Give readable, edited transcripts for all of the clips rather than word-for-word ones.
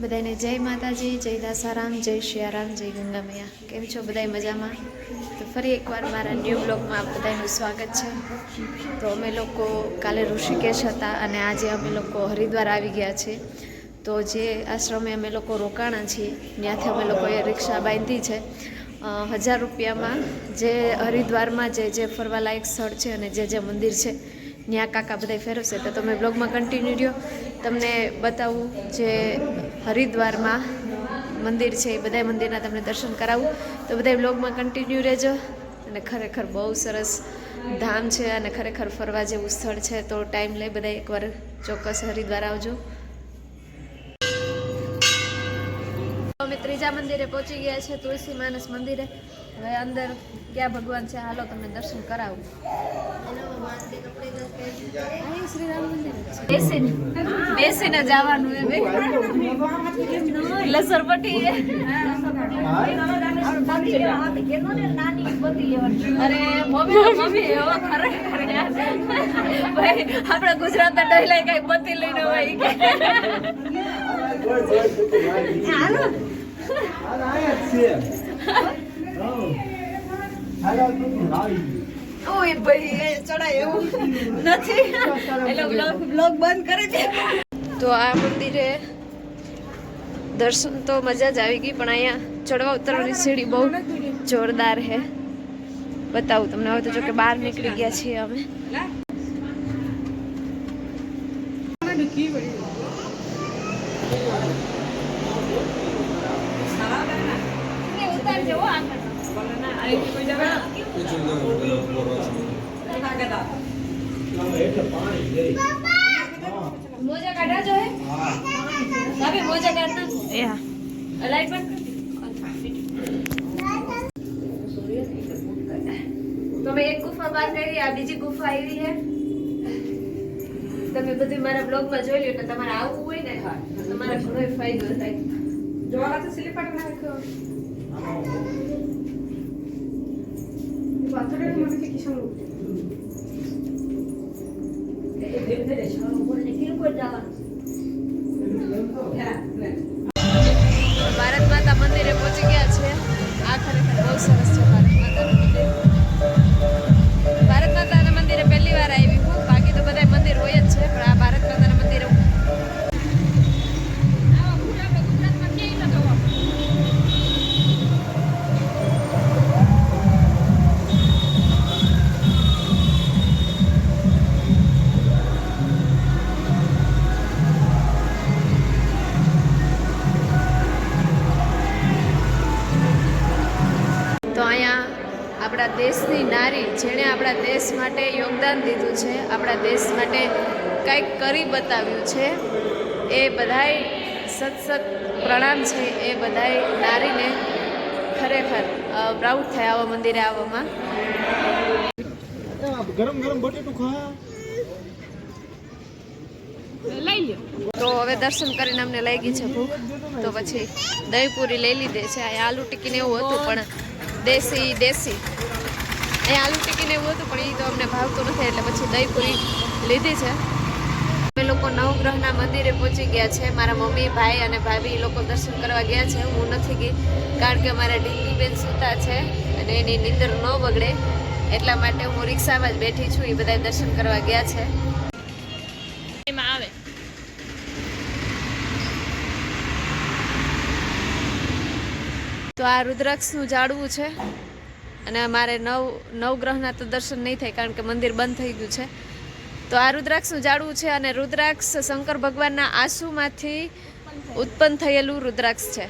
બધાને જય માતાજી, જય દાસારામ, જય શિયારામ, જય ગંગા મૈયા. કેમ છો બધાય મજામાં? તો ફરી એકવાર મારા ન્યૂ બ્લોગમાં બધાનું સ્વાગત છે. તો અમે લોકો કાલે ઋષિકેશ હતા અને આજે અમે લોકો હરિદ્વાર આવી ગયા છીએ. તો જે આશ્રમે અમે લોકો રોકાણા છીએ ત્યાંથી અમે લોકોએ રિક્ષા બાંધી છે. 1000 રૂપિયામાં જે હરિદ્વારમાં જે ફરવાલાયક સ્થળ છે અને જે મંદિર છે ત્યાં કાકા બધા ફેરવશે. તો તમે બ્લોગમાં કન્ટિન્યુ રહ્યો, તમને બતાવું જે હરિદ્વારમાં મંદિર છે એ બધા મંદિરના તમને દર્શન કરાવું. તો બધા બ્લોગમાં કન્ટિન્યુ રહેજો. અને ખરેખર બહુ સરસ ધામ છે અને ખરેખર ફરવા જેવું સ્થળ છે. તો ટાઈમ લઈ બધા એકવાર ચોક્કસ હરિદ્વાર આવજો. અમે ત્રીજા મંદિરે પહોંચી ગયા છે, તુલસી માનસ મંદિરે. હવે અંદર ક્યાં ભગવાન છે હાલો તમને દર્શન કરાવું. શ્રીરામ મંદિર બેસીને જવાનું લસરપટ્ટી અરે મમ્મી આપડે ગુજરાત ડહેલાય કઈ બત્તી લઈને હોય ઓય ભાઈ ચડાય એવું નથી એટલે બ્લોગ બંધ કરી દે. તો આ મંદિરે દર્શન તો મજા જ આવી ગઈ, પણ અહીંયા ચડવા ઉતરવાની સીડી બહુ જોરદાર હે. બતાવું તમને. હવે તો જો કે બહાર નીકળી ગયા છીએ અમે. મોજા કાઢા જો હે સાબે મોજા કાઢના એ હા લાઈટ બંધ તો મેં એક ગુફા પાર કરી, આ બીજી ગુફા આવી છે. તમે બધું મારા બ્લોગમાં જોઈ લ્યો. તો તમારે આવવું હોય ને તો તમારા ઘણો ફાયદો થાય. જોવાના તો સ્લીપર નાખો પાથરે મને કે કિશન ભારત માતા મંદિરે પહોંચી ગયા છે. આ ખરેખર બહુ સરસ છે ભારત માતાનું મંદિર. ભારત માતાના મંદિરે પહેલી વાર આવી હું. બાકી તો બધા મંદિર હોય જ છે, પણ આ ભારત માતાના મંદિરે આપણા દેશની નારી જેણે આપણા દેશ માટે યોગદાન દીધું છે, આપણા દેશ માટે કંઈક કરી બતાવ્યું છે, એ બધાય સત પ્રણામ છે. એ બધાય નારીને ખરેખર પ્રાઉડ થાય આવા મંદિરે આવવામાં. ગરમ ગરમ બટેટું ખા લઈ લ્યો. તો હવે દર્શન કરીને અમને લાગી છે ભૂખ, તો પછી દહીં પૂરી લઈ લીધી છે. અહીંયા આલુ ટિક્કી ને એવું હતું, પણ દેશી અહીંયા આલુ ટિક્કી ને એવું હતું, પણ એ તો અમને ભાવતું નથી, એટલે પછી દહીં પૂરી લીધી છે. અમે લોકો નવગ્રહના મંદિરે પહોંચી ગયા છે. મારા મમ્મી, ભાઈ અને ભાભી લોકો દર્શન કરવા ગયા છે. હું નથી ગઈ, કારણ કે મારા ઢીંગલીબેન સૂતા છે અને એની નીંદર ન બગડે એટલા માટે હું રિક્ષામાં જ બેઠી છું. એ બધા દર્શન કરવા ગયા છે. એમાં આવે તો આ રુદ્રાક્ષનું ઝાડવું છે અને અમારે નવગ્રહના તો દર્શન નહીં થાય, કારણ કે મંદિર બંધ થઈ ગયું છે. તો આ રુદ્રાક્ષનું ઝાડવું છે અને રુદ્રાક્ષ શંકર ભગવાનના આંસુમાંથી ઉત્પન્ન થયેલું રુદ્રાક્ષ છે.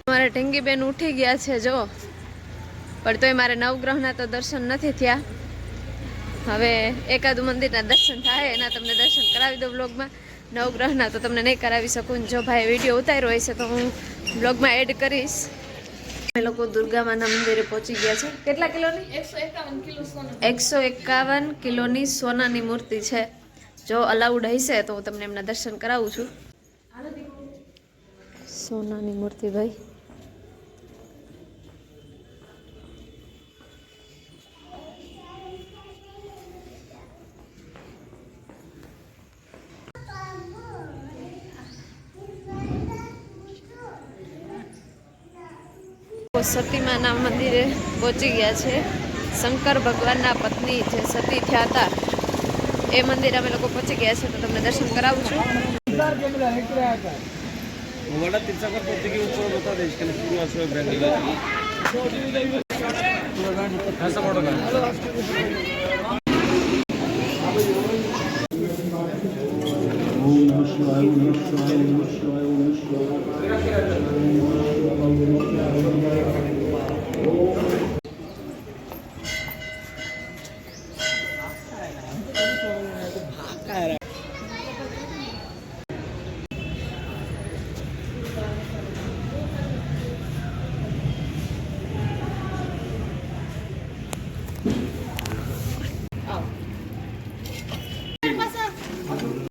અમારે ઢીંગીબેન ઉઠી ગયા છે જો, પણ તોય મારે નવગ્રહના તો દર્શન નથી થયા. હવે એકાદું મંદિરના દર્શન થાય એના તમને દર્શન કરાવી દો બ્લોગમાં. નવગ્રહના તો તમને નહીં કરાવી શકું. જો ભાઈ વિડીયો ઉતાર્યો હોય છે તો હું બ્લોગમાં એડ કરીશ. અમે લોકો દુર્ગામાના મંદિરે પહોંચી ગયા છે. કેટલા કિલોની? 151 કિલો સોના. 151 કિલોની સોનાની મૂર્તિ છે. જો અલાઉડ હશે તો હું તમને એમના દર્શન કરાવું છું. સોનાની મૂર્તિ ભાઈ. સતીમાના મંદિરે પહોંચી ગયા છે. શંકર ભગવાનના પત્ની જે સતી થયા હતા એ મંદિર અમે લોકો પહોંચી ગયા છે, તો તમને દર્શન કરાવું છું.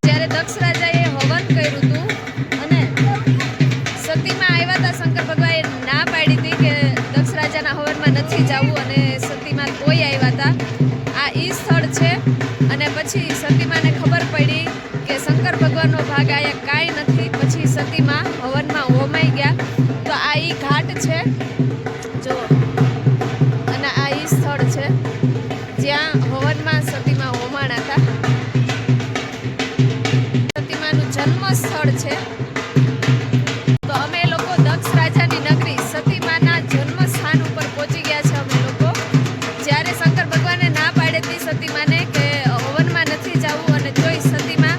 જ્યારે દક્ષ રાજાએ હવન કર્યું હતું અને સતીમાં આવ્યા હતા, શંકર ભગવાને ના પાડી હતી કે દક્ષ રાજાના હવનમાં નથી જવું, અને સતીમાં કોઈ આવ્યા હતા. આ ઈ સ્થળ છે. અને પછી સતીમાને ખબર પડી કે શંકર ભગવાનનો ભાગ આયા કાંઈ નથી. પછી સતીમાં હવનમાં હોમાઈ ગયા. તો આ ઈ ઘાટ છે જો, અને આ ઈ સ્થળ છે જ્યાં હવનમાં સતીમાં હોમાણા હતા. સતીમાનું જન્મ સ્થળ છે. તો અમે લોકો દક્ષ રાજાની નગરી સતીમાના જન્મ સ્થાન ઉપર પહોંચી ગયા છે. અમે લોકો જ્યારે શંકર ભગવાને ના પાડી હતી સતીમાને કે હવનમાં નથી જવું, અને તોય સતીમાં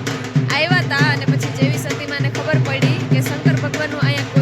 આવ્યા હતા. અને પછી જેવી સતીમાને ખબર પડી કે શંકર ભગવાનનું અહીંયા